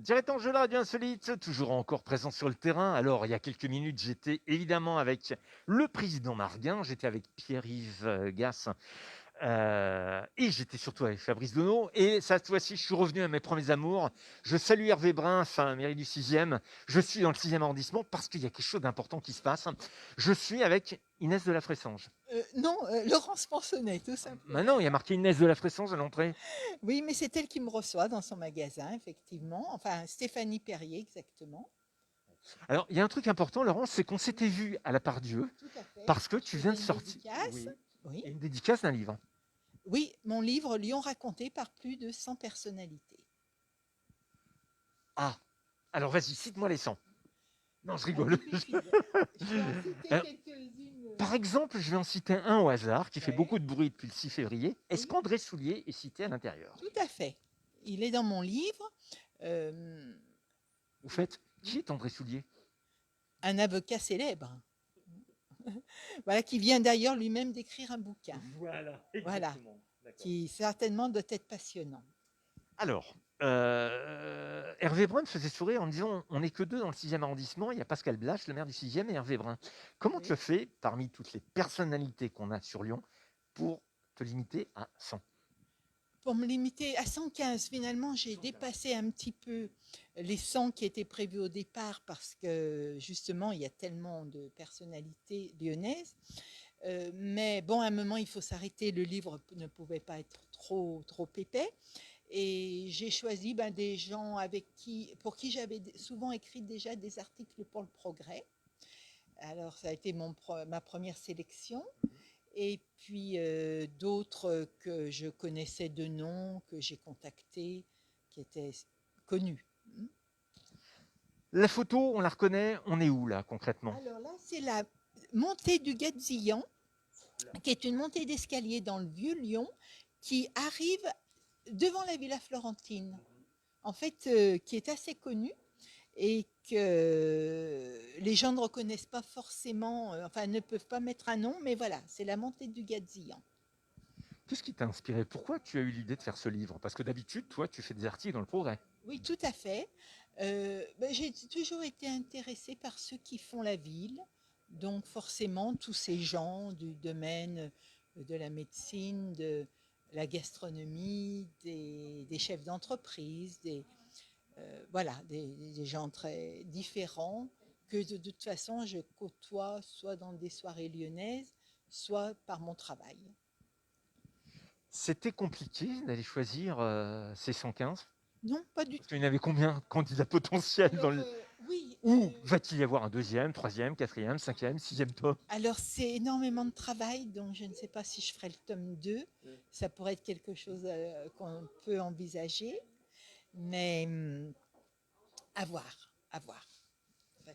Direct en jeu, la radio insolite, toujours encore présent sur le terrain. Alors, il y a quelques minutes, j'étais évidemment avec le président Marguin, j'étais avec Pierre-Yves Gass et j'étais surtout avec Fabrice Donneau. Et cette fois-ci, je suis revenu à mes premiers amours. Je salue Hervé Brun, enfin, mairie du 6e. Je suis dans le 6e arrondissement parce qu'il y a quelque chose d'important qui se passe. Je suis avec Inès de la Fressange. Non, Laurence Poinçonnet, tout Maintenant, simplement. il y a marqué Inès de la Fressange à l'entrée. Oui, mais c'est elle qui me reçoit dans son magasin, effectivement. Enfin, Stéphanie Perrier, exactement. Alors, il y a un truc important, Laurence, c'est qu'on s'était vu à la Part-Dieu Tout à fait. parce que Je tu viens faisais de une sortir. dédicace. Oui. Oui. Et une dédicace d'un livre. Oui, mon livre Lyon raconté par plus de 100 personnalités. Ah, alors vas-y, cite-moi les 100. Non, je À rigole. Pépéfide. Je peux en citer Alors, quelques-unes. par exemple, je vais en citer un au hasard qui fait Ouais. beaucoup de bruit depuis le 6 février. Est-ce Oui, qu'André Soulier est cité à l'intérieur? tout à fait. Il est dans mon livre. Euh, Au fait, qui est André Soulier? un avocat célèbre. Voilà, qui vient d'ailleurs lui-même d'écrire un bouquin. Voilà, Voilà, exactement. D'accord. qui certainement doit être passionnant. Alors, Hervé Brun me faisait sourire en me disant on n'est que deux dans le 6e arrondissement. Il y a Pascal Blache, le maire du 6e, et Hervé Brun. Comment tu Oui. as fait, parmi toutes les personnalités qu'on a sur Lyon, pour te limiter à 100? Pour me limiter à 115, finalement, j'ai dépassé un petit peu les 100 qui étaient prévus au départ parce que justement, il y a tellement de personnalités lyonnaises. Mais bon, à un moment, il faut s'arrêter. Le livre ne pouvait pas être trop épais. Et j'ai choisi des gens pour qui j'avais souvent écrit déjà des articles pour le Progrès. Alors, ça a été ma première sélection. Et puis d'autres que je connaissais de nom, que j'ai contactés, qui étaient connus. La photo, on la reconnaît. On est où là concrètement? Alors là, c'est la montée du Gazillan, qui est une montée d'escalier dans le vieux Lyon, qui arrive devant la Villa Florentine, en fait, qui est assez connue et que les gens ne reconnaissent pas forcément, enfin ne peuvent pas mettre un nom, mais voilà, c'est la montée du Gazillan. Qu'est-ce qui t'a inspiré? Pourquoi tu as eu l'idée de faire ce livre? Parce que d'habitude, toi, tu fais des articles dans le Progrès. Oui, tout à fait. J'ai toujours été intéressée par ceux qui font la ville, donc forcément tous ces gens du domaine de la médecine, de la gastronomie, des chefs d'entreprise, voilà, des gens très différents que de toute façon je côtoie soit dans des soirées lyonnaises, soit par mon travail. C'était compliqué d'aller choisir ces 115 Non, pas du parce qu'il tout. y en avait combien de candidats potentiels Alors, oui, Où va-t-il y avoir un deuxième, troisième, quatrième, cinquième, sixième tome? alors, c'est énormément de travail, donc je ne sais pas si je ferai le tome 2. Ça pourrait être quelque chose qu'on peut envisager, mais à voir, à voir.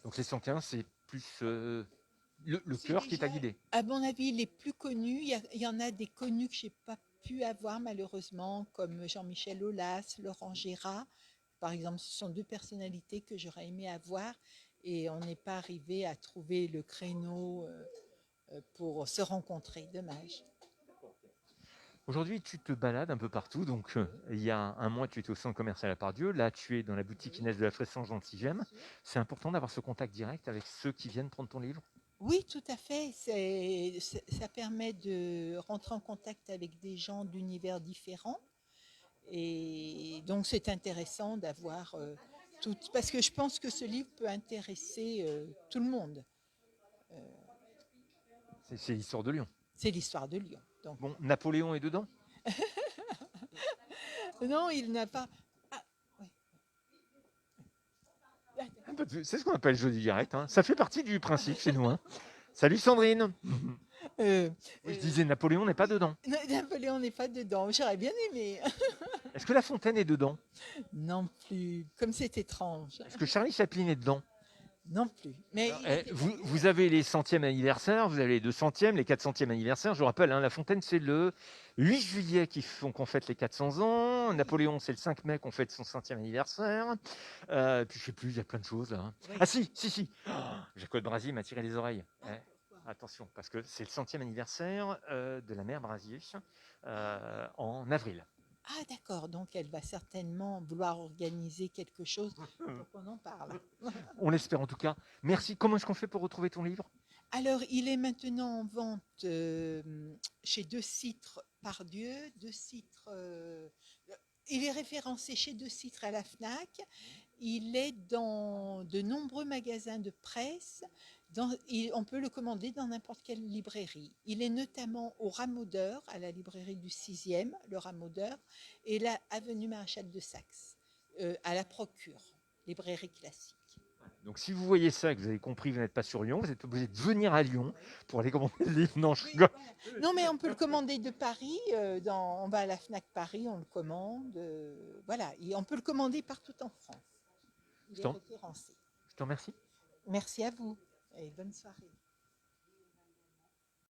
Donc les 115, c'est plus le C'est cœur qui déjà, t'a guidé. à mon avis, les plus connus. Il y en a des connus que je n'ai pas pu avoir malheureusement, comme Jean-Michel Aulas, Laurent Gérard. Par exemple, ce sont deux personnalités que j'aurais aimé avoir et on n'est pas arrivé à trouver le créneau pour se rencontrer. Dommage. Aujourd'hui, tu te balades un peu partout. Donc, Oui, il y a un mois, tu étais au centre commercial à Pardieu. Là, tu es dans la boutique oui, Inès de la Fressange dans le bien 6e. sûr. C'est important d'avoir ce contact direct avec ceux qui viennent prendre ton livre. Oui, tout à fait. Ça permet de rentrer en contact avec des gens d'univers différents. Et donc, c'est intéressant d'avoir tout. Parce que je pense que ce livre peut intéresser tout le monde. C'est l'histoire de Lyon. C'est l'histoire de Lyon. Donc, Bon, Napoléon est dedans. non, il n'a pas. Ah, oui. C'est ce qu'on appelle jeu du direct, hein. Ça fait partie du principe chez nous, hein. Salut Sandrine. Euh, Oui, je disais Napoléon n'est pas oui, dedans. Napoléon n'est pas dedans. J'aurais bien aimé. Est-ce que La Fontaine est dedans? Non plus. Comme c'est étrange. Est-ce que Charlie Chaplin est dedans? Non plus. Mais Alors, il était vous avez les centièmes anniversaires, vous avez les 200e, les 400e anniversaires. Je vous rappelle, hein, La Fontaine, c'est le 8 juillet qu'on fête les 400 ans. oui, Napoléon, c'est le 5 mai qu'on fête son centième anniversaire. Puis je sais plus, il y a plein de choses là, hein. oui. Ah si, si, si. Oh, Jacob Brasi m'a tiré les oreilles. Attention, parce que c'est le centième anniversaire de la mère Brasier en avril. Ah d'accord, donc elle va certainement vouloir organiser quelque chose pour qu'on en parle. On l'espère en tout cas. Merci. Comment est-ce qu'on fait pour retrouver ton livre? Alors, il est maintenant en vente chez De Citres Pardieu, De Citres, il est référencé chez De Citres à la FNAC. Il est dans de nombreux magasins de presse. On peut le commander dans n'importe quelle librairie. Il est notamment au Ramaudeur, à la librairie du 6e, le Ramaudeur, et la avenue Maréchal de Saxe, à la Procure, librairie classique. Donc si vous voyez ça, que vous avez compris, vous n'êtes pas sur Lyon, vous êtes obligé de venir à Lyon pour aller commander le livre. Non, je Oui, rigole. voilà. Non, mais on peut le commander de Paris. On va à la Fnac Paris, on le commande. Voilà, et on peut le commander partout en France. Il Je est t'en référencé. je t'en remercie. Merci à vous et bonne soirée.